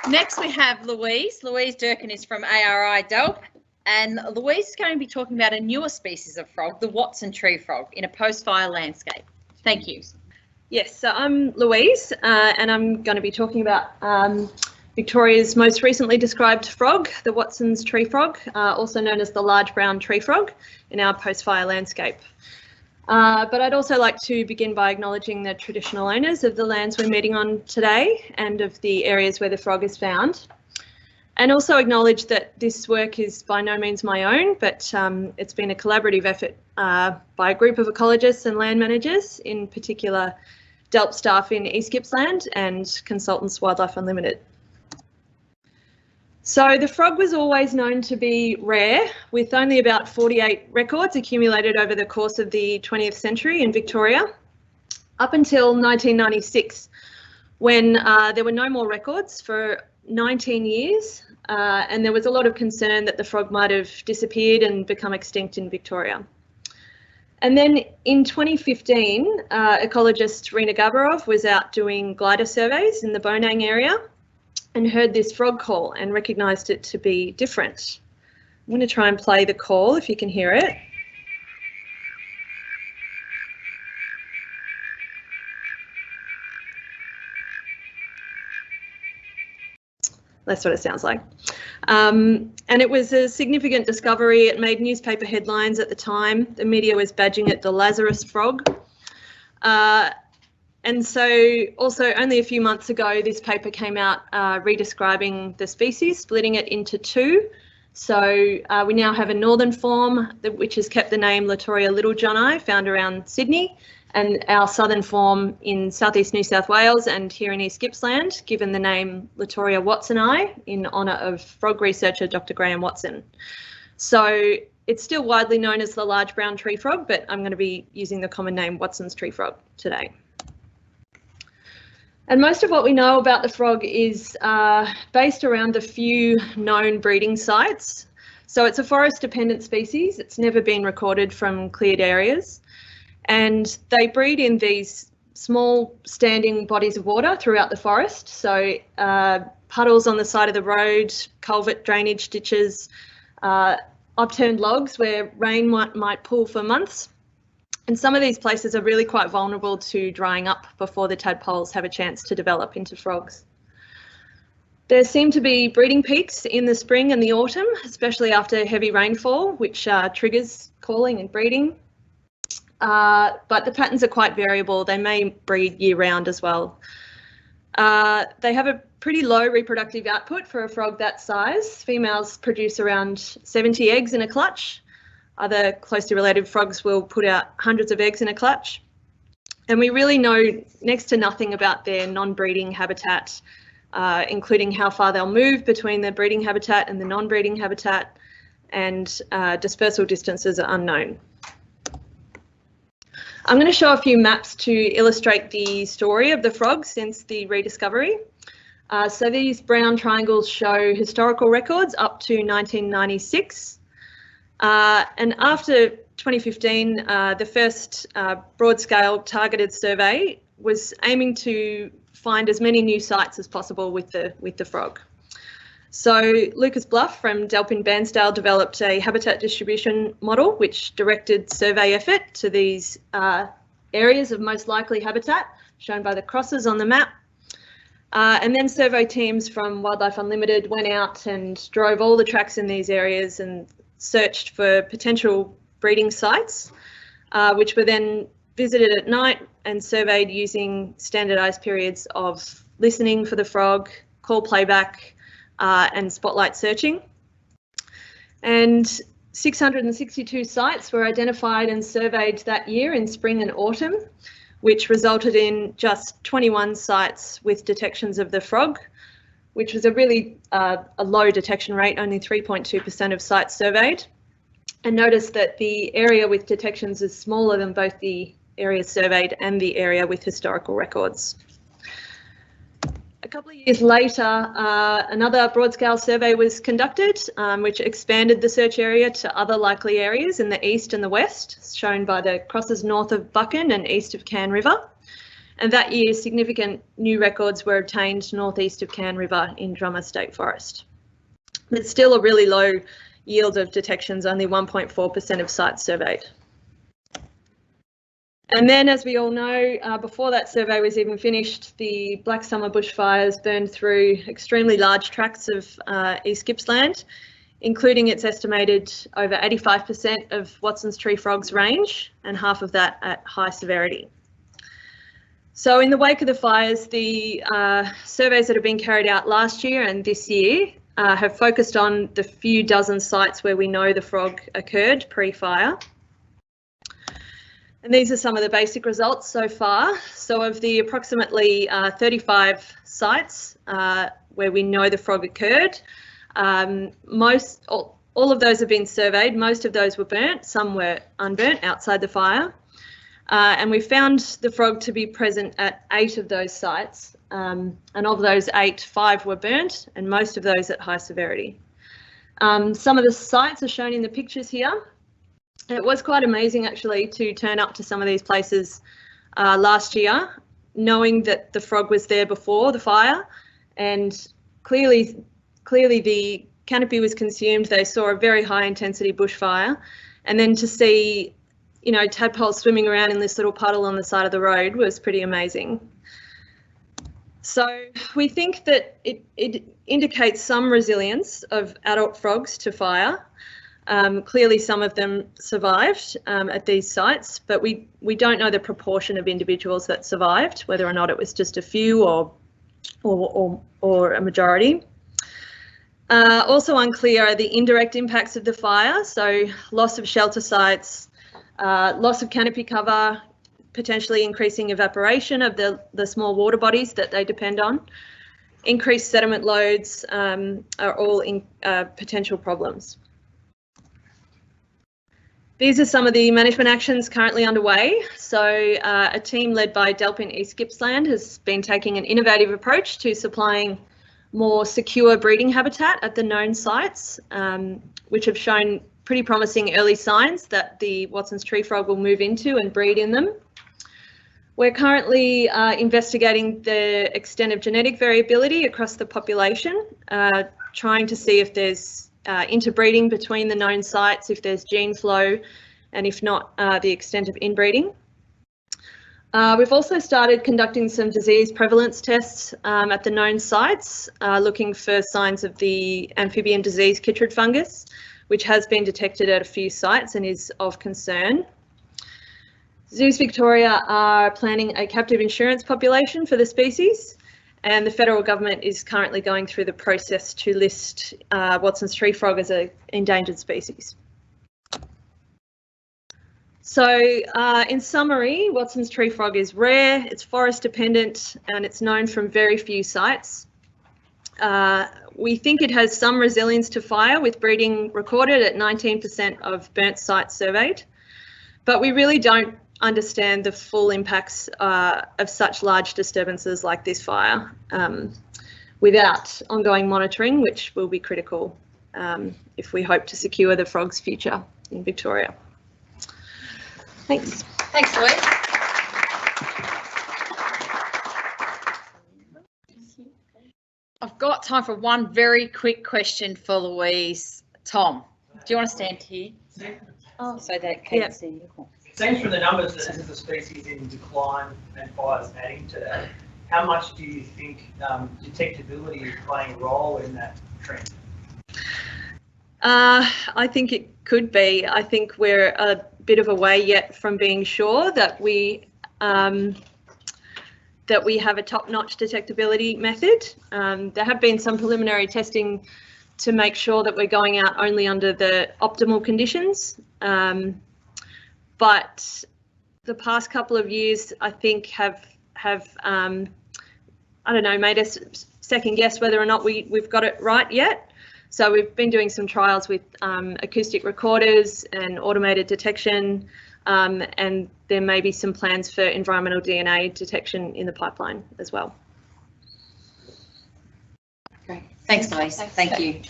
Next we have Louise. Louise Durkin is from ARI Delp, and Louise is going to be talking about a newer species of frog, the Watson tree frog, in a post-fire landscape. Thank you. Yes, so I'm Louise, and I'm going to be talking about Victoria's most recently described frog, the Watson's tree frog, also known as the large brown tree frog, in our post-fire landscape. But I'd also like to begin by acknowledging the traditional owners of the lands we're meeting on today and of the areas where the frog is found. And also acknowledge that this work is by no means my own, but it's been a collaborative effort by a group of ecologists and land managers, in particular Delp staff in East Gippsland and Consultants Wildlife Unlimited. So the frog was always known to be rare, with only about 48 records accumulated over the course of the 20th century in Victoria, up until 1996, when there were no more records for 19 years, and there was a lot of concern that the frog might have disappeared and become extinct in Victoria. And then in 2015, ecologist Rena Gabarov was out doing glider surveys in the Bonang area and heard this frog call and recognised it to be different. I'm going to try and play the call if you can hear it. That's what it sounds like. And it was a significant discovery. It made newspaper headlines at the time. The media was badging it the Lazarus frog. And so also only a few months ago, this paper came out redescribing the species, splitting it into two. So we now have a northern form, which has kept the name Latoria littlejohni, found around Sydney, and our southern form in southeast New South Wales and here in East Gippsland, given the name Latoria watsoni in honour of frog researcher Dr. Graham Watson. So it's still widely known as the large brown tree frog, but I'm going to be using the common name Watson's tree frog today. And most of what we know about the frog is based around a few known breeding sites. So it's a forest-dependent species. It's never been recorded from cleared areas. And they breed in these small standing bodies of water throughout the forest. So puddles on the side of the road, culvert drainage ditches, upturned logs where rain might pool for months. And some of these places are really quite vulnerable to drying up before the tadpoles have a chance to develop into frogs. There seem to be breeding peaks in the spring and the autumn, especially after heavy rainfall, which triggers calling and breeding. But the patterns are quite variable. They may breed year round as well. They have a pretty low reproductive output for a frog that size. Females produce around 70 eggs in a clutch. Other closely related frogs will put out hundreds of eggs in a clutch. And we really know next to nothing about their non-breeding habitat, including how far they'll move between the breeding habitat and the non-breeding habitat, and dispersal distances are unknown. I'm going to show a few maps to illustrate the story of the frog since the rediscovery. So these brown triangles show historical records up to 1996. And after 2015, the first broad-scale targeted survey was aiming to find as many new sites as possible with the frog. So Lucas Bluff from Delp in Bairnsdale developed a habitat distribution model which directed survey effort to these areas of most likely habitat, shown by the crosses on the map. And then survey teams from Wildlife Unlimited went out and drove all the tracks in these areas and searched for potential breeding sites, which were then visited at night and surveyed using standardised periods of listening for the frog, call playback, and spotlight searching. And 662 sites were identified and surveyed that year in spring and autumn, which resulted in just 21 sites with detections of the frog, which was a really a low detection rate, only 3.2% of sites surveyed. And notice that the area with detections is smaller than both the area surveyed and the area with historical records. A couple of years later, another broad-scale survey was conducted, which expanded the search area to other likely areas in the east and the west, shown by the crosses north of Buchan and east of Cairn River. And that year, significant new records were obtained northeast of Cairn River in Drummer State Forest. But still a really low yield of detections, only 1.4% of sites surveyed. And then, as we all know, before that survey was even finished, the Black Summer bushfires burned through extremely large tracts of East Gippsland, including its estimated over 85% of Watson's tree frogs range, and half of that at high severity. So in the wake of the fires, the surveys that have been carried out last year and this year have focused on the few dozen sites where we know the frog occurred pre-fire. And these are some of the basic results so far. So of the approximately 35 sites where we know the frog occurred, all of those have been surveyed. Most of those were burnt, some were unburnt outside the fire. And we found the frog to be present at 8 of those sites. And of those 8, 5 were burnt, and most of those at high severity. Some of the sites are shown in the pictures here. It was quite amazing actually to turn up to some of these places last year, knowing that the frog was there before the fire, and clearly the canopy was consumed. They saw a very high intensity bushfire, and then to see, you know, tadpoles swimming around in this little puddle on the side of the road was pretty amazing. So we think that it indicates some resilience of adult frogs to fire. Clearly some of them survived at these sites, but we don't know the proportion of individuals that survived, whether or not it was just a few or a majority. Also unclear are the indirect impacts of the fire, so loss of shelter sites, loss of canopy cover, potentially increasing evaporation of the small water bodies that they depend on. Increased sediment loads are all potential problems. These are some of the management actions currently underway. So a team led by Durkin East Gippsland has been taking an innovative approach to supplying more secure breeding habitat at the known sites, which have shown pretty promising early signs that the Watson's tree frog will move into and breed in them. We're currently investigating the extent of genetic variability across the population, trying to see if there's interbreeding between the known sites, if there's gene flow, and if not, the extent of inbreeding. We've also started conducting some disease prevalence tests at the known sites, looking for signs of the amphibian disease chytrid fungus, which has been detected at a few sites and is of concern. Zoos Victoria are planning a captive insurance population for the species, and the federal government is currently going through the process to list Watson's tree frog as an endangered species. So in summary, Watson's tree frog is rare, it's forest dependent, and it's known from very few sites. We think it has some resilience to fire, with breeding recorded at 19% of burnt sites surveyed, but we really don't understand the full impacts of such large disturbances like this fire without ongoing monitoring, which will be critical if we hope to secure the frog's future in Victoria. Thanks. Thanks, Louise. I've got time for one very quick question for Louise. Tom, do you want to stand here? Oh, so that Kate can see you. It seems from the numbers that this is a species in decline and fires adding to that. How much do you think detectability is playing a role in that trend? I think it could be. I think we're a bit of a way yet from being sure that we have a top-notch detectability method. There have been some preliminary testing to make sure that we're going out only under the optimal conditions. But the past couple of years, I think, have I don't know, made us second guess whether or not we've got it right yet. So we've been doing some trials with acoustic recorders and automated detection, and there may be some plans for environmental DNA detection in the pipeline as well. Great. Thanks, Louise. Thank you.